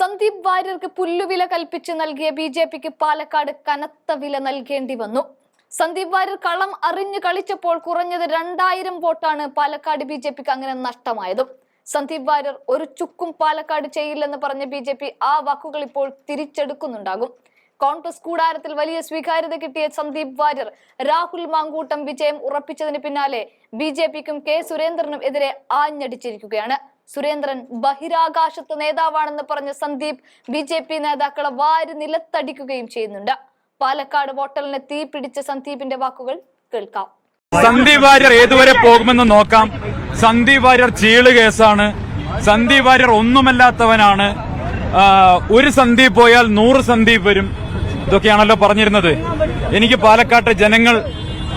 സന്ദീപ് വാര്യർക്ക് പുല്ലുവില കൽപ്പിച്ച് നൽകിയ ബിജെപിക്ക് പാലക്കാട് കനത്ത വില നൽകേണ്ടി വന്നു. സന്ദീപ് വാര്യർ കളം അറിഞ്ഞു കളിച്ചപ്പോൾ കുറഞ്ഞത് 2000 വോട്ടാണ് പാലക്കാട് ബിജെപിക്ക് അങ്ങനെ നഷ്ടമായതും. സന്ദീപ് വാര്യർ ഒരു ചുക്കും പാലക്കാട് ചെയ്യില്ലെന്ന് പറഞ്ഞ ബിജെപി ആ വാക്കുകൾ ഇപ്പോൾ തിരിച്ചെടുക്കുന്നുണ്ടാകും. കോൺഗ്രസ് കൂടാരത്തിൽ വലിയ സ്വീകാര്യത കിട്ടിയ സന്ദീപ് വാര്യർ രാഹുൽ മാങ്കൂട്ടം വിജയം ഉറപ്പിച്ചതിന് പിന്നാലെ ബിജെപിക്കും കെ സുരേന്ദ്രനും എതിരെ ആഞ്ഞടിച്ചിരിക്കുകയാണ്. സുരേന്ദ്രൻ ബഹിരാകാശത്ത് നേതാവാണെന്ന് പറഞ്ഞ സന്ദീപ് ബിജെപി നേതാക്കളെ വാരി നിലത്തടിക്കുകയും ചെയ്യുന്നുണ്ട്. പാലക്കാട് വോട്ടലിന് തീ പിടിച്ച സന്ദീപിന്റെ വാക്കുകൾ കേൾക്കാം. സന്ദീപ് വാര്യർ ഏതുവരെ പോകുമെന്ന് നോക്കാം. സന്ദീപ് വാര്യർ ചീള് കേസാണ്. സന്ദീപ് വാര്യർ ഒന്നുമല്ലാത്തവനാണ്. ഒരു സന്ദീപ് പോയാൽ 100 സന്ദീപ് വരും. ഇതൊക്കെയാണല്ലോ പറഞ്ഞിരുന്നത്. എനിക്ക് പാലക്കാട്ടെ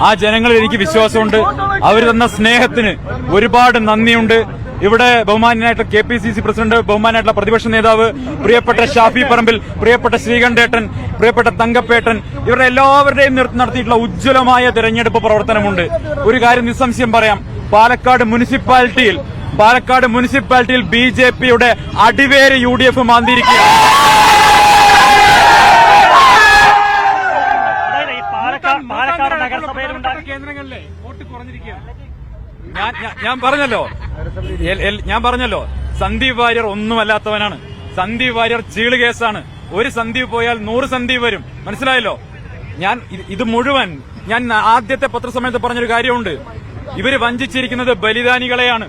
ആ ജനങ്ങളിൽ എനിക്ക് വിശ്വാസമുണ്ട്. അവർ തന്ന സ്നേഹത്തിന് ഒരുപാട് നന്ദിയുണ്ട്. ഇവിടെ ബഹുമാനായിട്ടുള്ള KPCC പ്രസിഡന്റ്, ബഹുമാനായിട്ടുള്ള പ്രതിപക്ഷ നേതാവ്, പ്രിയപ്പെട്ട ഷാഫി പറമ്പിൽ, പ്രിയപ്പെട്ട ശ്രീകണ്ഠേട്ടൻ, പ്രിയപ്പെട്ട തങ്കപ്പേട്ടൻ, ഇവരുടെ എല്ലാവരുടെയും നടത്തിയിട്ടുള്ള ഉജ്ജ്വലമായ തെരഞ്ഞെടുപ്പ് പ്രവർത്തനമുണ്ട്. ഒരു കാര്യം നിസ്സംശയം പറയാം, പാലക്കാട് മുനിസിപ്പാലിറ്റിയിൽ BJPയുടെ അടിവേര് UDF മാന്തിയിരിക്കുകയാണ്. കേന്ദ്രങ്ങളിലെ വോട്ട് കുറഞ്ഞിരിക്കുകയാണ്. ഞാൻ പറഞ്ഞല്ലോ സന്ദീപ് വാര്യർ ഒന്നുമല്ലാത്തവനാണ്. സന്ദീപ് വാര്യർ ചീള് കേസാണ്. ഒരു സന്ദീപ് പോയാൽ 100 സന്ദീപ് വരും. മനസ്സിലായല്ലോ? ഇത് മുഴുവൻ ഞാൻ ആദ്യത്തെ പത്രസമ്മേളനത്തിൽ പറഞ്ഞൊരു കാര്യമുണ്ട്. ഇവര് വഞ്ചിച്ചിരിക്കുന്നത് ബലിദാനികളെയാണ്.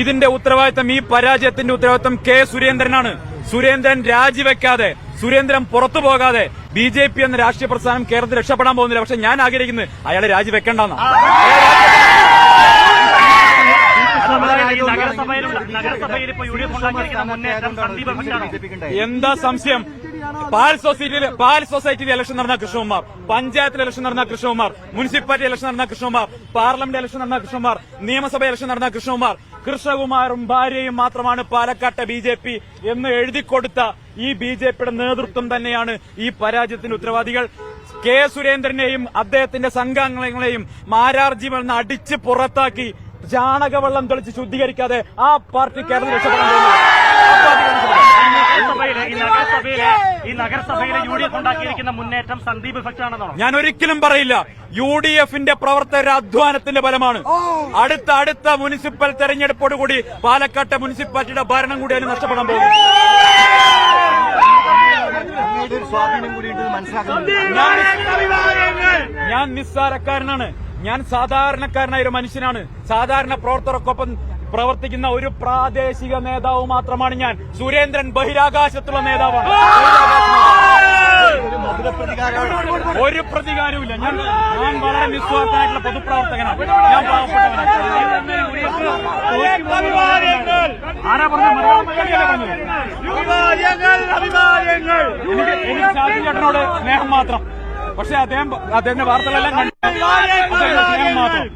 ഇതിന്റെ ഉത്തരവാദിത്തം, ഈ പരാജയത്തിന്റെ ഉത്തരവാദിത്തം കെ സുരേന്ദ്രനാണ്. സുരേന്ദ്രൻ രാജിവെക്കാതെ, സുരേന്ദ്രൻ പുറത്തു പോകാതെ BJP എന്ന രാഷ്ട്രീയ പ്രസ്ഥാനം കേരളത്തിൽ രക്ഷപ്പെടാൻ പോകുന്നില്ല. പക്ഷെ ഞാൻ ആഗ്രഹിക്കുന്നത് അയാളെ രാജിവെക്കേണ്ടെന്നാണ്. എന്താ സംശയം? പാൽ സൊസൈറ്റിയിൽ ഇലക്ഷൻ നടന്ന കൃഷ്ണകുമാർ, പഞ്ചായത്തിൽ ഇലക്ഷൻ നടന്ന കൃഷ്ണകുമാർ, മുനിസിപ്പാലിറ്റി ഇലക്ഷൻ നടന്ന കൃഷ്ണകുമാർ, പാർലമെന്റ് ഇലക്ഷൻ നടന്ന കൃഷ്ണകുമാർ, നിയമസഭ ഇലക്ഷൻ നടന്ന കൃഷ്ണകുമാറും ഭാര്യയും മാത്രമാണ് പാലക്കാട്ടെ BJP എന്ന് എഴുതിക്കൊടുത്ത ഈ BJPയുടെ നേതൃത്വം തന്നെയാണ് ഈ പരാജയത്തിന് ഉത്തരവാദികൾ. കെ സുരേന്ദ്രനെയും അദ്ദേഹത്തിന്റെ സംഘാംഗങ്ങളെയും മാരാർജി വന്ന് അടിച്ച് പുറത്താക്കി ചാണകവെള്ളം തെളിച്ച് ശുദ്ധീകരിക്കാതെ ആ പാർട്ടി കേരളത്തിൽ രക്ഷപ്പെടാൻ ഈ നഗരസഭയിലെ UDF ഉണ്ടാക്കിയിരിക്കുന്ന മുന്നേറ്റം സന്ദീപ് ഇഫക്റ്റ് ആണെന്നോ? ഞാൻ ഒരിക്കലും പറയില്ല. UDFന്റെ പ്രവർത്തകരുടെ അധ്വാനത്തിന്റെ ഫലമാണ്. അടുത്ത മുനിസിപ്പൽ തെരഞ്ഞെടുപ്പോടുകൂടി പാലക്കാട്ടെ മുനിസിപ്പാലിറ്റിയുടെ ഭരണം കൂടി അതിന് നഷ്ടപ്പെടാൻ പോകും. ഞാൻ നിസ്സാരക്കാരനാണ്. ഞാൻ സാധാരണക്കാരനായ ഒരു മനുഷ്യനാണ്. സാധാരണ പ്രവർത്തകർക്കൊപ്പം പ്രവർത്തിക്കുന്ന ഒരു പ്രാദേശിക നേതാവ് മാത്രമാണ് ഞാൻ. സുരേന്ദ്രൻ ബഹിരാകാശത്തുള്ള നേതാവാണ്. ഒരു പ്രതികാരവുമില്ല. ഞാൻ വളരെ നിസ്വാർത്ഥനായിട്ടുള്ള പൊതുപ്രവർത്തകനാണ്. ഞാൻ പാവപ്പെട്ടവനാണ്. എനിക്ക് ഷാജി ചേട്ടനോട് സ്നേഹം മാത്രം. പക്ഷെ അദ്ദേഹത്തിന്റെ വാർത്തകളെല്ലാം കണ്ടു സ്നേഹം മാത്രം.